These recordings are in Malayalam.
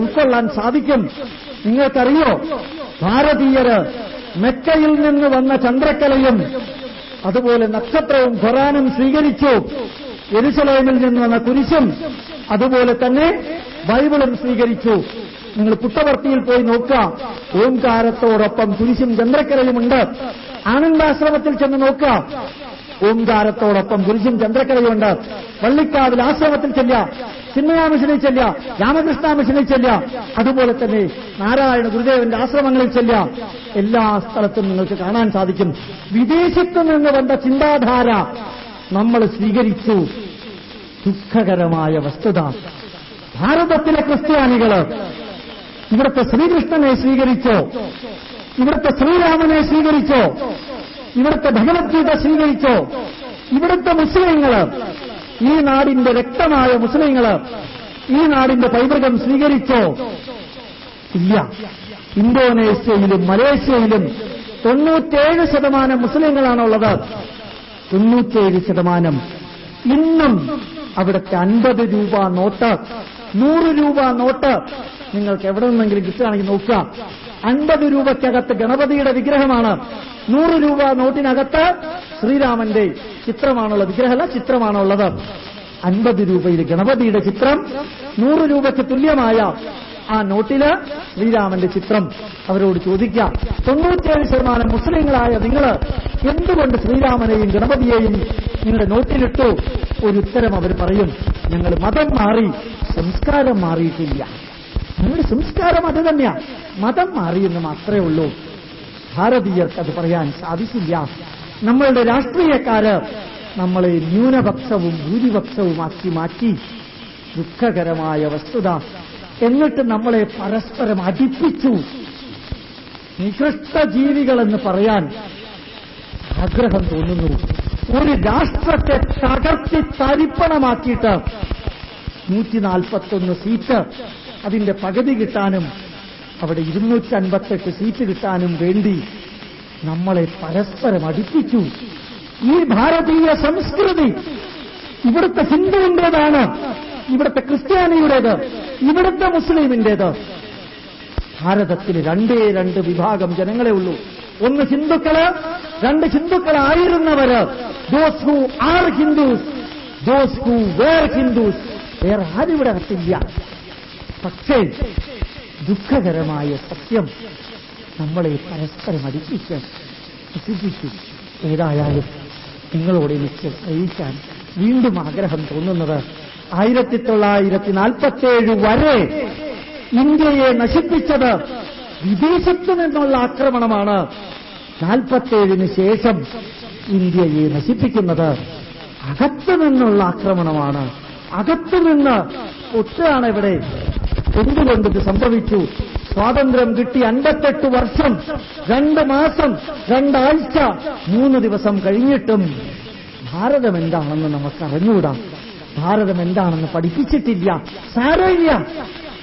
ഉൾക്കൊള്ളാൻ സാധിക്കും. നിങ്ങൾക്കറിയോ, ഭാരതീയര് മെക്കയിൽ നിന്ന് വന്ന ചന്ദ്രക്കലയും അതുപോലെ നക്ഷത്രവും ഖുർആനും സ്വീകരിച്ചു. യെരുശലേമിൽ നിന്ന് വന്ന കുരിശും അതുപോലെ തന്നെ ബൈബിളും സ്വീകരിച്ചു. നിങ്ങൾ പുട്ടപർത്തിയിൽ പോയി നോക്കുക, ഓംകാരത്തോടൊപ്പം കുരിശും ചന്ദ്രക്കലയുമുണ്ട്. ആനന്ദാശ്രമത്തിൽ ചെന്ന് നോക്കുക, ഓംകാരത്തോടൊപ്പം കുരിശും ചന്ദ്രക്കലയുമുണ്ട്. വള്ളിക്കാവിൽ ആശ്രമത്തിൽ ചെല്ലുക, ചിന്മയാമിഷനിൽ ചെല്ലുക, രാമകൃഷ്ണ മിഷനിൽ ചെല്ലുക, അതുപോലെ തന്നെ നാരായണ ഗുരുദേവന്റെ ആശ്രമങ്ങളിൽ ചെല്ലുക. എല്ലാ സ്ഥലത്തും നിങ്ങൾക്ക് കാണാൻ സാധിക്കും. വിദേശത്ത് നിന്ന് വന്ന ചിന്താധാര നമ്മൾ സ്വീകരിച്ചു. ദുഃഖകരമായ വസ്തുത, ഭാരതത്തിലെ ക്രിസ്ത്യാനികള് ഇവിടുത്തെ ശ്രീകൃഷ്ണനെ സ്വീകരിച്ചോ, ഇവിടുത്തെ ശ്രീരാമനെ സ്വീകരിച്ചോ, ഇവിടുത്തെ ഭഗവത്ഗീത സ്വീകരിച്ചോ? ഇവിടുത്തെ മുസ്ലിങ്ങള്, ഈ നാടിന്റെ രക്തമായ മുസ്ലിങ്ങള് ഈ നാടിന്റെ പൈതൃകം സ്വീകരിച്ചോ? ഇല്ല. ഇന്തോനേഷ്യയിലും മലേഷ്യയിലും 97% മുസ്ലിങ്ങളാണുള്ളത്. 97%. ഇന്നും അവിടുത്തെ 50 രൂപ നോട്ട്, 100 രൂപ നോട്ട് നിങ്ങൾക്ക് എവിടെ നിന്നെങ്കിലും കിട്ടുകയാണെങ്കിൽ നോക്കുക. 50 രൂപയ്ക്കകത്ത് ഗണപതിയുടെ വിഗ്രഹമാണ്, 100 രൂപ നോട്ടിനകത്ത് ശ്രീരാമന്റെ ചിത്രമാണുള്ളത്. വിഗ്രഹമല്ല, ചിത്രമാണുള്ളത്. 50 രൂപയിൽ ഗണപതിയുടെ ചിത്രം, 100 രൂപയ്ക്ക് തുല്യമായ ആ നോട്ടില് ശ്രീരാമന്റെ ചിത്രം. അവരോട് ചോദിക്കാം, 97% മുസ്ലിങ്ങളായ നിങ്ങൾ എന്തുകൊണ്ട് ശ്രീരാമനെയും ഗണപതിയെയും നിങ്ങളുടെ നോട്ടിലിട്ടു? ഒരു ഉത്തരം അവർ പറയും, ഞങ്ങൾ മതം മാറി, സംസ്കാരം മാറിയിട്ടില്ല. ഞങ്ങളുടെ സംസ്കാരം അത് തന്നെയാ, മതം മാറിയെന്ന് മാത്രമേ ഉള്ളൂ. ഭാരതീയർക്ക് അത് പറയാൻ സാധിക്കില്ല. നമ്മളുടെ രാഷ്ട്രീയക്കാര് നമ്മളെ ന്യൂനപക്ഷവും ഭൂരിപക്ഷവുമാക്കി മാറ്റി. ദുഃഖകരമായ വസ്തുത. എന്നിട്ട് നമ്മളെ പരസ്പരം അടിപ്പിച്ചു. നികൃഷ്ട ജീവികളെന്ന് പറയാൻ ആഗ്രഹം തോന്നുന്നു. ഒരു രാഷ്ട്രത്തെ തകർത്തി തരിപ്പണമാക്കിയിട്ട് 141 സീറ്റ്, അതിന്റെ പകുതി കിട്ടാനും അവിടെ 258 സീറ്റ് കിട്ടാനും വേണ്ടി നമ്മളെ പരസ്പരം അടിപ്പിച്ചു. ഈ ഭാരതീയ സംസ്കൃതി ഇവിടുത്തെ ഹിന്ദുവിന്റേതാണ്, ഇവിടുത്തെ ക്രിസ്ത്യാനിയുടേത്, ഇവിടുത്തെ മുസ്ലിമിന്റേത്. ഭാരതത്തിൽ 2 വിഭാഗം ജനങ്ങളെ ഉള്ളൂ. ഒന്ന് ഹിന്ദുക്കള്, 2 ഹിന്ദുക്കളായിരുന്നവര്, those who are Hindus, those who were Hindus. വേറെ ആരും ഇവിടെ അകത്തില്ല. പക്ഷേ ദുഃഖകരമായ സത്യം, നമ്മളെ പരസ്പരം അടിപ്പിച്ച് നശിപ്പിച്ചു. ഏതായാലും നിങ്ങളോട് എനിക്ക് അറിയിക്കാൻ വീണ്ടും ആഗ്രഹം തോന്നുന്നത്, 1947 വരെ ഇന്ത്യയെ നശിപ്പിച്ചത് വിദേശത്തു നിന്നുള്ള ആക്രമണമാണ്. 47 ശേഷം ഇന്ത്യയെ നശിപ്പിക്കുന്നത് അകത്തു നിന്നുള്ള ആക്രമണമാണ്. അകത്തുനിന്ന് ഒട്ടാണ് ഇവിടെ. എന്തുകൊണ്ടിത് സംഭവിച്ചു? സ്വാതന്ത്ര്യം കിട്ടി 58 വർഷം 2 മാസം 2 ആഴ്ച 3 ദിവസം കഴിഞ്ഞിട്ടും ഭാരതം എന്താണെന്ന് നമുക്കറിഞ്ഞുകൂടാ. ഭാരതം എന്താണെന്ന് പഠിപ്പിച്ചിട്ടില്ല. സാരമില്ല,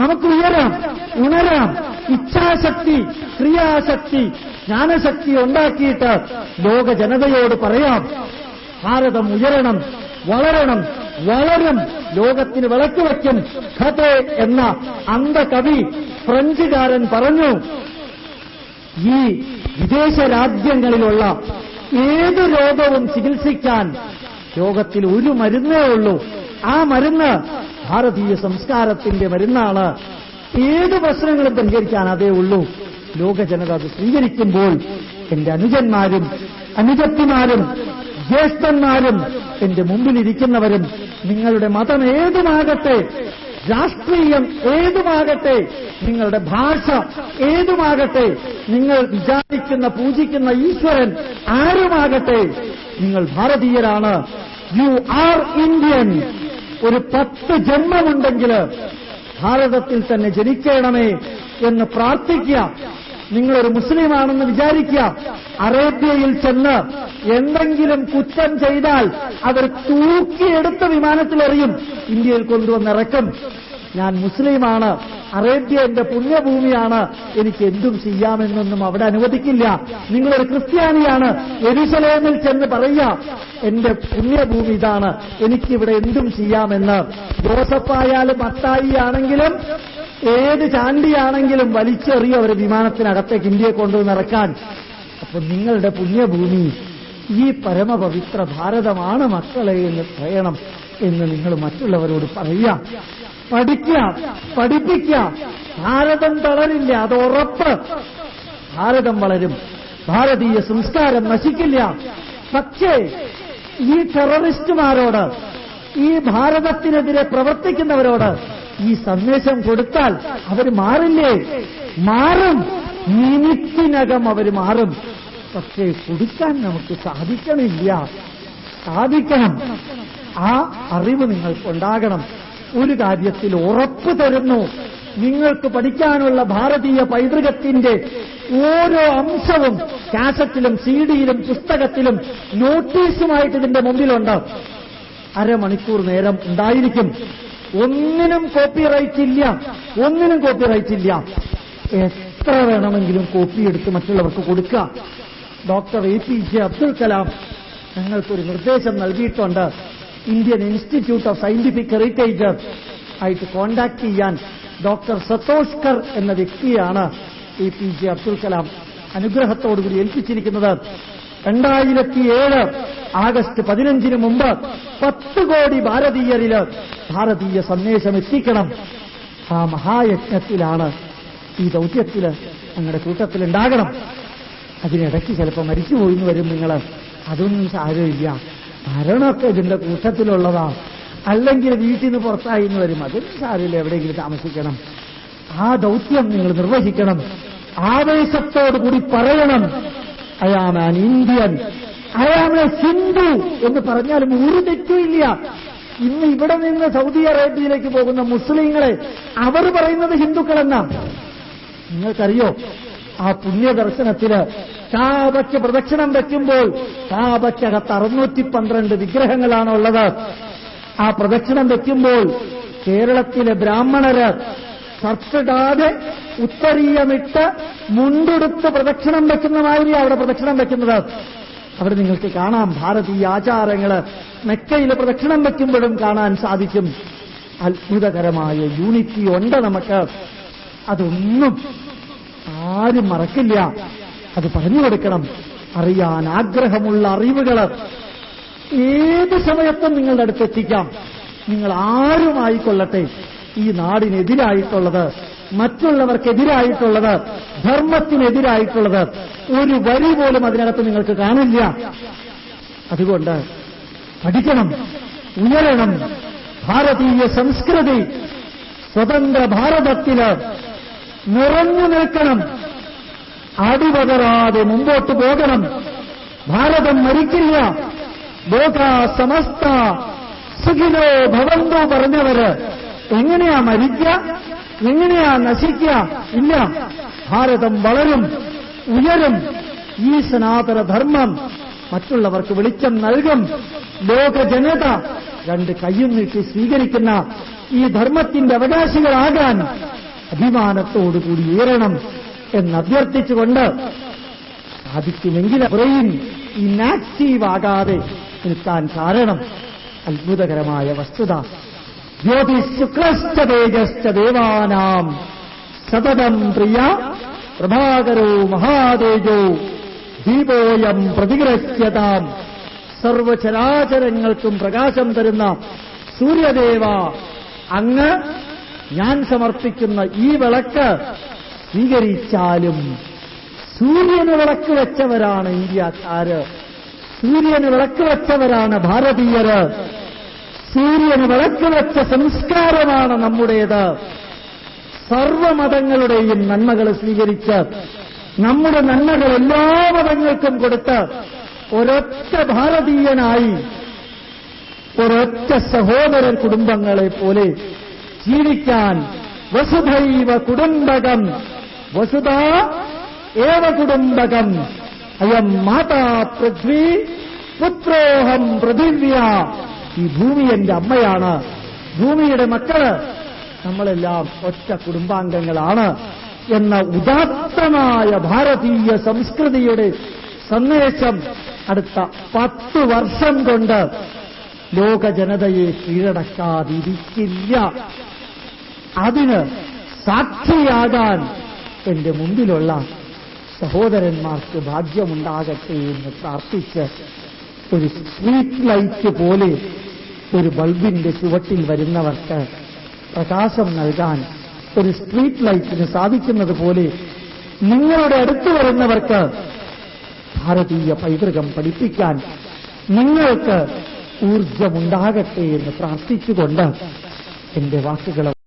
നമുക്ക് ഉയരാം, ഉണരാം. ഇച്ഛാശക്തി, ക്രിയാശക്തി, ജ്ഞാനശക്തി ഉണ്ടാക്കിയിട്ട് ലോക ജനതയോട് പറയാം, ഭാരതം ഉയരണം, വളരണം, വളരും, ലോകത്തിന് വിളക്ക് വയ്ക്കും. ഖതേ എന്ന അന്ധകവി ഫ്രഞ്ചുകാരൻ പറഞ്ഞു, ഈ വിദേശ രാജ്യങ്ങളിലുള്ള ഏത് രോഗവും ചികിത്സിക്കാൻ ലോകത്തിൽ ഒരു മരുന്നേ ഉള്ളൂ. ആ മരുന്ന് ഭാരതീയ സംസ്കാരത്തിന്റെ മരുന്നാണ്. ഏത് പ്രശ്നങ്ങളും പരിഹരിക്കാൻ അതേ ഉള്ളൂ. ലോക ജനത അത് സ്വീകരിക്കുമ്പോൾ എന്റെ അനുജന്മാരും അനുജത്തിമാരും ജ്യേഷ്ഠന്മാരും എന്റെ മുമ്പിലിരിക്കുന്നവരും, നിങ്ങളുടെ മതം ഏതുമാകട്ടെ, രാഷ്ട്രീയം ഏതുമാകട്ടെ, നിങ്ങളുടെ ഭാഷ ഏതുമാകട്ടെ, നിങ്ങൾ വിചാരിക്കുന്ന പൂജിക്കുന്ന ഈശ്വരൻ ആരുമാകട്ടെ, നിങ്ങൾ ഭാരതീയരാണ്. You are Indian. ഒരു 10 ജന്മമുണ്ടെങ്കിൽ ഭാരതത്തിൽ തന്നെ ജനിക്കണമേ എന്ന് പ്രാർത്ഥിക്കുക. നിങ്ങളൊരു മുസ്ലിമാണെന്ന് വിചാരിക്കുക. അറേബ്യയിൽ ചെന്ന് എന്തെങ്കിലും കുറ്റം ചെയ്താൽ അവർ തൂക്കിയെടുത്ത വിമാനത്തിലെറിയും, ഇന്ത്യയിൽ കൊണ്ടുവന്നിറക്കും. ഞാൻ മുസ്ലിമാണ്, അറേബ്യ എന്റെ പുണ്യഭൂമിയാണ്, എനിക്ക് എന്തും ചെയ്യാമെന്നൊന്നും അവിടെ അനുവദിക്കില്ല. നിങ്ങളൊരു ക്രിസ്ത്യാനിയാണ്, യെരുശലേമിൽ ചെന്ന് പറയുക, എന്റെ പുണ്യഭൂമി ഇതാണ്, എനിക്കിവിടെ എന്തും ചെയ്യാമെന്ന്. ജോസഫായാലും മത്തായി ആണെങ്കിലും ഏത് ചാണ്ടിയാണെങ്കിലും വലിച്ചെറിയും അവരെ വിമാനത്തിനകത്തേക്ക് ഇന്ത്യയെ കൊണ്ടുവന്ന് ഇറക്കാൻ. അപ്പൊ നിങ്ങളുടെ പുണ്യഭൂമി ഈ പരമപവിത്ര ഭാരതമാണ് മക്കളെ എന്ന് പറയണം എന്ന് നിങ്ങൾ മറ്റുള്ളവരോട് പറയുക. പഠിപ്പിക്കുക. ഭാരതം തളരില്ല, അത് ഉറപ്പ്. ഭാരതം വളരും, ഭാരതീയ സംസ്കാരം നശിക്കില്ല. പക്ഷേ ഈ ടെററിസ്റ്റുമാരോട്, ഈ ഭാരതത്തിനെതിരെ പ്രവർത്തിക്കുന്നവരോട് ഈ സന്ദേശം കൊടുത്താൽ അവർ മാറില്ലേ? മാറും, മിനിറ്റിനകം അവർ മാറും. പക്ഷേ കൊടുക്കാൻ നമുക്ക് സാധിക്കണം. ആ അറിവ് നിങ്ങൾക്കുണ്ടാകണം. ഒരു കാര്യത്തിൽ ഉറപ്പ് തരുന്നു, നിങ്ങൾക്ക് പഠിക്കാനുള്ള ഭാരതീയ പൈതൃകത്തിന്റെ ഓരോ അംശവും കാസറ്റിലും സിഡിയിലും പുസ്തകത്തിലും നോട്ടീസുമായിട്ട് ഇതിന്റെ മുമ്പിലുണ്ട്. അരമണിക്കൂർ നേരം ഉണ്ടായിരിക്കും. ഒന്നിനും കോപ്പിറൈറ്റ് ഇല്ല. എത്ര വേണമെങ്കിലും കോപ്പിയെടുത്ത് മറ്റുള്ളവർക്ക് കൊടുക്കുക. ഡോക്ടർ APJ അബ്ദുൽ കലാം ഞങ്ങൾക്കൊരു നിർദ്ദേശം നൽകിയിട്ടുണ്ട്. Indian institute of scientific heritage ആയിട്ട് കോണ്ടാക്ട് ചെയ്യാൻ ഡോക്ടർ സതോഷ്കർ എന്ന വ്യക്തിയാണ് APJ അബ്ദുൽ കലാം അനുഗ്രഹത്തോടുകൂടി ഏൽപ്പിച്ചിരിക്കുന്നത്. 2007 ആഗസ്റ്റ് 15 മുമ്പ് 10 കോടി ഭാരതീയരില് ഭാരതീയ സന്ദേശം എത്തിക്കണം. ആ മഹായജ്ഞത്തിലാണ്, ഈ ദൗത്യത്തില് നിങ്ങളുടെ കൂട്ടത്തിലുണ്ടാകണം. അതിനിടയ്ക്ക് ചിലപ്പോൾ മരിച്ചുപോയി എന്ന് വരും നിങ്ങൾ. അതൊന്നും സാരമില്ല, മരണമൊക്കെ ഇതിന്റെ കൂട്ടത്തിലുള്ളതാ. അല്ലെങ്കിൽ വീട്ടിൽ നിന്ന് പുറത്തായി എന്ന് വരും, അതൊന്നും സാരമില്ല, എവിടെയെങ്കിലും താമസിക്കണം. ആ ദൗത്യം നിങ്ങൾ നിർവഹിക്കണം. ആവേശത്തോടുകൂടി പറയണം, I am an Indian, I am a Hindu എന്ന് പറഞ്ഞാലും ഒരു തെറ്റുമില്ല. ഇന്ന് ഇവിടെ നിന്ന് സൗദി അറേബ്യയിലേക്ക് പോകുന്ന മുസ്ലിങ്ങളെ അവർ പറയുന്നത് ഹിന്ദുക്കളെന്നാണ്. നിങ്ങൾക്കറിയോ, ആ പുണ്യദർശനത്തില് കാബയ്ക്ക് പ്രദക്ഷിണം വയ്ക്കുമ്പോൾ കാബയ്ക്കകത്ത് 612 വിഗ്രഹങ്ങളാണുള്ളത്. ആ പ്രദക്ഷിണം വയ്ക്കുമ്പോൾ കേരളത്തിലെ ബ്രാഹ്മണര് ഷർട്ടിടാതെ ഉത്തരീയമിട്ട് മുണ്ടെടുത്ത് പ്രദക്ഷിണം വയ്ക്കുന്ന മാതിരി അവിടെ പ്രദക്ഷിണം വയ്ക്കുന്നത്. അവിടെ നിങ്ങൾക്ക് കാണാം ഭാരതീയ ആചാരങ്ങള് മെക്കയിലെ പ്രദക്ഷിണം വയ്ക്കുമ്പോഴും കാണാൻ സാധിക്കും. അത്ഭുതകരമായ യൂണിറ്റി ഉണ്ട് നമുക്ക്. അതൊന്നും ആരും മറക്കില്ല. അത് പറഞ്ഞു കൊടുക്കണം. അറിയാൻ ആഗ്രഹമുള്ള അറിവുകൾ ഏത് സമയത്തും നിങ്ങളുടെ അടുത്ത് എത്തിക്കാം. നിങ്ങൾ ആരുമായിക്കൊള്ളട്ടെ, ഈ നാടിനെതിരായിട്ടുള്ളത്, മറ്റുള്ളവർക്കെതിരായിട്ടുള്ളത്, ധർമ്മത്തിനെതിരായിട്ടുള്ളത് ഒരു വരി പോലും അതിനകത്ത് നിങ്ങൾക്ക് കാണില്ല. അതുകൊണ്ട് പഠിക്കണം, ഉയരണം. ഭാരതീയ സംസ്കൃതി സ്വതന്ത്ര ഭാരതത്തില് നിറഞ്ഞു നിൽക്കണം. അടിപതറാതെ മുമ്പോട്ട് പോകണം. ഭാരതം മരിക്കില്ല. ലോക സമസ്ത സുഖിനോ ഭവന്തോ പറഞ്ഞവര് എങ്ങനെയാ മരിക്കുക, എങ്ങനെയാ നശിക്കുക? ഇല്ല, ഭാരതം വളരും, ഉയരും. ഈ സനാതന ധർമ്മം മറ്റുള്ളവർക്ക് വെളിച്ചം നൽകും. ലോക ജനത 2 കൈയും നീട്ടി സ്വീകരിക്കുന്ന ഈ ധർമ്മത്തിന്റെ അവകാശികളാകാൻ അഭിമാനത്തോടുകൂടി ഉയരണം എന്നഭ്യർത്ഥിച്ചുകൊണ്ട് സാധിക്കുമെങ്കിൽ ബ്രെയിൻ ഇനാക്റ്റീവാകാതെ നിൽക്കാൻ കാരണം അത്ഭുതകരമായ വസ്തുത. ജ്യോതിശുക്ലശ്ച തേജശ്ച ദേവാനാം സതതം പ്രിയ പ്രഭാകരോ മഹാതേജോ ദീപോയം പ്രതിഗ്രഹ്യതാം. സർവചരാചരങ്ങൾക്കും പ്രകാശം തരുന്ന സൂര്യദേവ, അങ്ങ് ഞാൻ സമർപ്പിക്കുന്ന ഈ വിളക്ക് സ്വീകരിച്ചാലും. സൂര്യന് വിളക്ക് വെച്ചവരാണ് ഇന്ത്യക്കാര്, സൂര്യന് വിളക്ക് വെച്ചവരാണ് ഭാരതീയര്, സൂര്യന് വിളക്ക് വെച്ച സംസ്കാരമാണ് നമ്മുടേത്. സർവമതങ്ങളുടെയും നന്മകൾ സ്വീകരിച്ച് നമ്മുടെ നന്മകൾ എല്ലാ മതങ്ങൾക്കും കൊടുത്ത് ഒരൊറ്റ ഭാരതീയനായി ഒരൊറ്റ സഹോദരൻ കുടുംബങ്ങളെ പോലെ ജീവിക്കാൻ വസുധൈവ കുടുംബകം വസുധ ഏവ കുടുംബകം അയം മാതാ പൃഥ്വി പുത്രോഹം പൃഥിവ്യ. ഈ ഭൂമി എന്റെ അമ്മയാണ്, ഭൂമിയുടെ മക്കള് നമ്മളെല്ലാം ഒറ്റ കുടുംബാംഗങ്ങളാണ് എന്ന ഉദാത്തമായ ഭാരതീയ സംസ്കൃതിയുടെ സന്ദേശം അടുത്ത 10 വർഷം കൊണ്ട് ലോക ജനതയെ കീഴടക്കാതിരിക്കില്ല. അതിന് സാക്ഷിയാകാൻ എന്റെ മുമ്പിലുള്ള സഹോദരന്മാർക്ക് ഭാഗ്യമുണ്ടാകട്ടെ എന്ന് പ്രാർത്ഥിച്ച് ഒരു സ്ട്രീറ്റ് ലൈറ്റ് പോലെ ഒരു ബൾബിന്റെ ചുവട്ടിൽ വരുന്നവർക്ക് പ്രകാശം നൽകാൻ ഒരു സ്ട്രീറ്റ് ലൈറ്റിന് സാധിക്കുന്നത് പോലെ നിങ്ങളുടെ അടുത്ത് വരുന്നവർക്ക് ഭാരതീയ പൈതൃകം പഠിപ്പിക്കാൻ നിങ്ങൾക്ക് ഊർജമുണ്ടാകട്ടെ എന്ന് പ്രാർത്ഥിച്ചുകൊണ്ട് എന്റെ വാക്കുകൾ